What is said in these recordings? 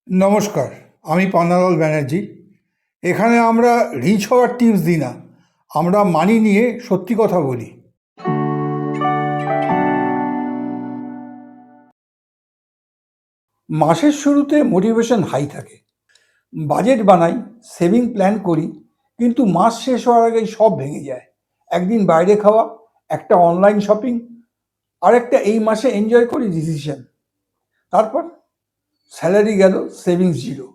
নমস্কার, আমি পান্নালাল ব্যানার্জি। এখানে আমরা রিচ হওয়ার টিপস দিই না, আমরা মানি নিয়ে সত্যি কথা বলি। মাসের শুরুতে মোটিভেশন হাই থাকে, বাজেট বানাই, সেভিং প্ল্যান করি, কিন্তু মাস শেষ হওয়ার আগেই সব ভেঙে যায়। একদিন বাইরে খাওয়া, একটা অনলাইন শপিং, আর একটা এই মাসে এনজয় করি ডিসিশন। তারপর স্যালারি গেল, সেভিংস জিরো।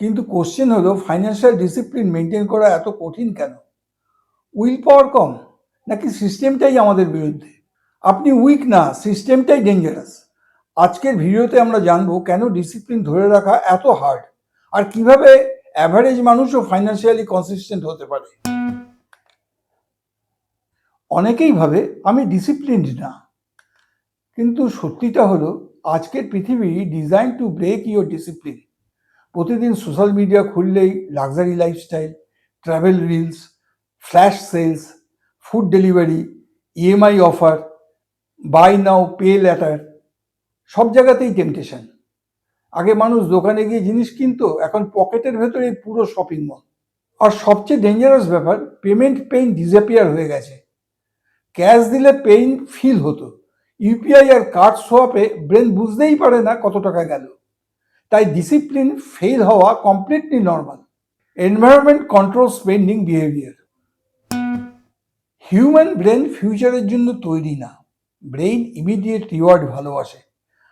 কিন্তু কোশ্চেন হলো, ফাইন্যান্সিয়াল ডিসিপ্লিন মেনটেন করা এত কঠিন কেন? উইল পাওয়ার কম, নাকি সিস্টেমটাই আমাদের বিরুদ্ধে? আপনি উইক না, সিস্টেমটাই ডেঞ্জারাস। আজকের ভিডিওতে আমরা জানবো কেন ডিসিপ্লিন ধরে রাখা এত হার্ড, আর কিভাবে অ্যাভারেজ মানুষও ফাইন্যান্সিয়ালি কনসিস্টেন্ট হতে পারে। অনেকেই ভাবে আমি ডিসিপ্লিনড না, কিন্তু সত্যিটা হলো আজকের পৃথিবী design to break your discipline. প্রতিদিন সোশ্যাল মিডিয়া খুললেই luxury lifestyle, travel reels, flash sales, food delivery, EMI offer, buy now pay later, সব জায়গাতেই টেম্পটেশন। আগে মানুষ দোকানে গিয়ে জিনিস কিনতো, এখন পকেটের ভেতরে পুরো শপিং মল। আর সবচেয়ে ডেঞ্জারাস ব্যাপার, পেমেন্ট পেইন ডিসঅ্যাপিয়ার হয়ে গেছে। ক্যাশ দিলে পেইন ফিল হতো, ইউপিআই আর কার্ড সোয়াপে ব্রেন বুঝতেই পারে না কত টাকা গেল। তাই ডিসিপ্লিন ফেল হওয়া completely normal. Environment control spending behaviour. Human brain ফিউচারের জন্য তৈরি না। ব্রেইন ইমিডিয়েট রিওয়ার্ড ভালোবাসে।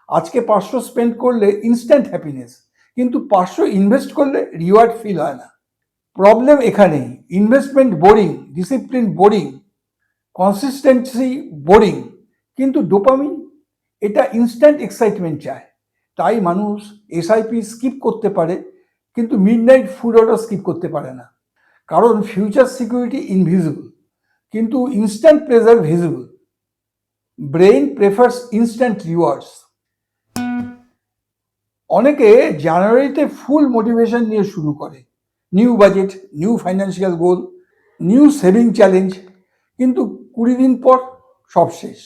আজকে 500 স্পেন্ড করলে ইনস্ট্যান্ট হ্যাপিনেস, কিন্তু 500 ইনভেস্ট করলে রিওয়ার্ড ফিল হয় না। প্রবলেম এখানেই, investment boring, discipline boring, consistency boring, কিন্তু ডোপামিন এটা ইনস্ট্যান্ট এক্সাইটমেন্ট চায়। তাই মানুষ এসআইপি স্কিপ করতে পারে, কিন্তু মিডনাইট ফুড অর্ডার স্কিপ করতে পারে না। কারণ ফিউচার সিকিউরিটি ইনভিজিবল, কিন্তু instant pleasure visible. Brain prefers instant rewards. অনেকে জানুয়ারিতে ফুল মোটিভেশন নিয়ে শুরু করে, new budget, new financial goal, new saving challenge, কিন্তু 20 দিন পর সব শেষ।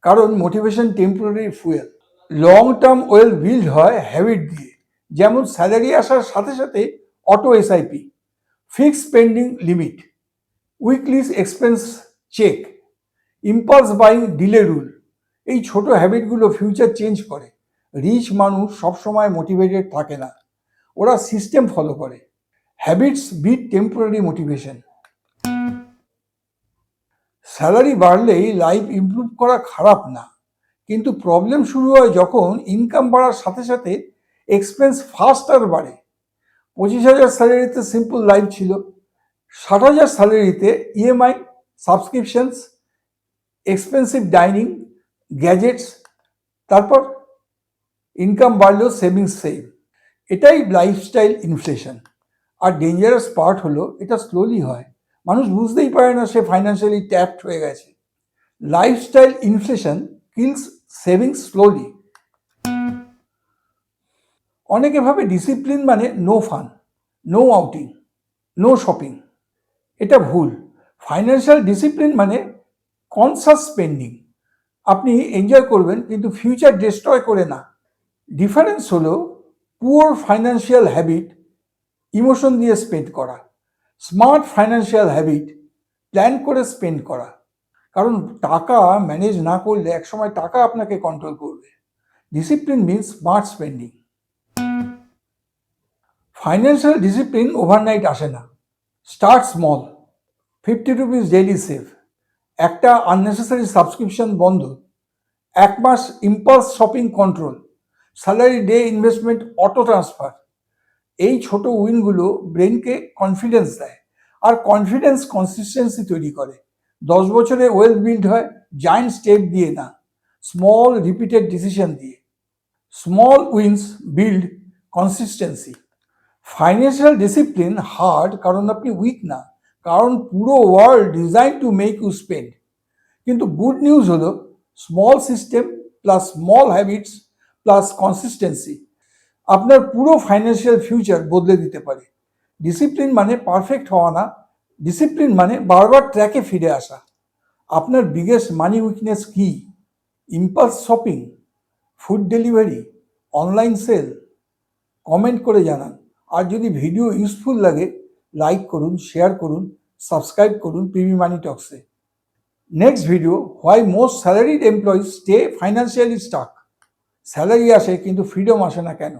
কারণ motivation temporary fuel. Long term wealth build হয় হ্যাবিট দিয়ে, যেমন স্যালারি আসার সাথে সাথে auto SIP, fix spending limit, weekly expense check, impulse buying delay rule. এই ছোট হ্যাবিটগুলো ফিউচার চেঞ্জ করে। রিচ মানুষ সবসময় মোটিভেটেড থাকে না, ওরা সিস্টেম ফলো করে। Habits beat temporary motivation. Salary বাড়লেই লাইফ ইমপ্রুভ করা খারাপ না, কিন্তু প্রবলেম শুরু হয় যখন ইনকাম বাড়ার সাথে সাথে এক্সপেন্স ফাস্টার বাড়ে। 25,000 স্যালারিতে সিম্পল লাইফ ছিল, 60,000 স্যালারিতে EMI, subscriptions, expensive dining, gadgets, তারপর ইনকাম বাড়লেও সেভিংস সেম। এটাই লাইফস্টাইল ইনফ্লেশন। আর ডেঞ্জারাস পার্ট হলো এটা স্লোলি হয়, মানুষ বুঝতেই পারে না সে ফাইন্যান্সিয়ালি ট্যাপড হয়ে গেছে। Lifestyle inflation kills savings slowly. অনেকে ভাবে ডিসিপ্লিন মানে no fun, no outing, no shopping. এটা ভুল। ফাইন্যান্সিয়াল ডিসিপ্লিন মানে কনসাস স্পেন্ডিং। আপনি এনজয় করবেন, কিন্তু ফিউচার ডিস্ট্রয় করে না। ডিফারেন্স হলো পুয়ার ফাইন্যান্সিয়াল হ্যাবিট ইমোশন দিয়ে স্পেন্ড করা, স্মার্ট ফাইন্যান্সিয়াল হ্যাবিট প্ল্যান করে স্পেন্ড করা। কারণ টাকা ম্যানেজ না করলে একসময় টাকা আপনাকে কন্ট্রোল করবে। Discipline means smart spending. Financial discipline overnight আসে না। Start small, 50 rupees daily save, একটা আননেসেসারি সাবস্ক্রিপশন বন্ধ, 1 মাস impulse shopping control, salary day investment auto transfer. এই ছোট উইনগুলো ব্রেনকে কনফিডেন্স দেয়, আর কনফিডেন্স কনসিস্টেন্সি তৈরি করে। 10 বছরে ওয়েলথ বিল্ড হয় জায়েন্ট স্টেপ দিয়ে না, স্মল রিপিটেড ডিসিশন দিয়ে। Small wins build consistency. Financial discipline hard কারণ আপনি উইক না, কারণ পুরো world design to make you spend. কিন্তু গুড নিউজ হলো, small system plus small habits plus consistency আপনার পুরো ফাইন্যান্সিয়াল ফিউচার বদলে দিতে পারে। ডিসিপ্লিন মানে পারফেক্ট হওয়া না, ডিসিপ্লিন মানে বারবার ট্র্যাকে ফিরে আসা। আপনার বিগেস্ট মানি উইকনেস কি? Impulse shopping, food delivery, online sale, comment করে জানান। আর যদি ভিডিও ইউজফুল লাগে লাইক করুন, শেয়ার করুন, সাবস্ক্রাইব করুন পিভি মানি টক্সে। Next video, why most salaried employees stay financially stuck. Salary আসে কিন্তু ফ্রিডম আসে না কেন?